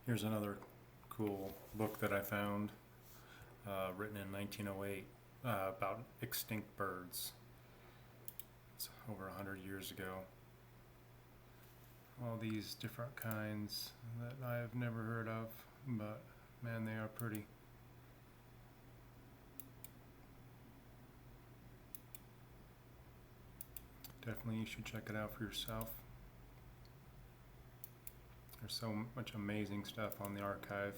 Here's another cool book that I found, written in 1908, about extinct birds. It's over 100 years ago. All these different kinds that I've never heard of, but man, they are pretty. Definitely you should check it out for yourself. There's so much amazing stuff on the archive.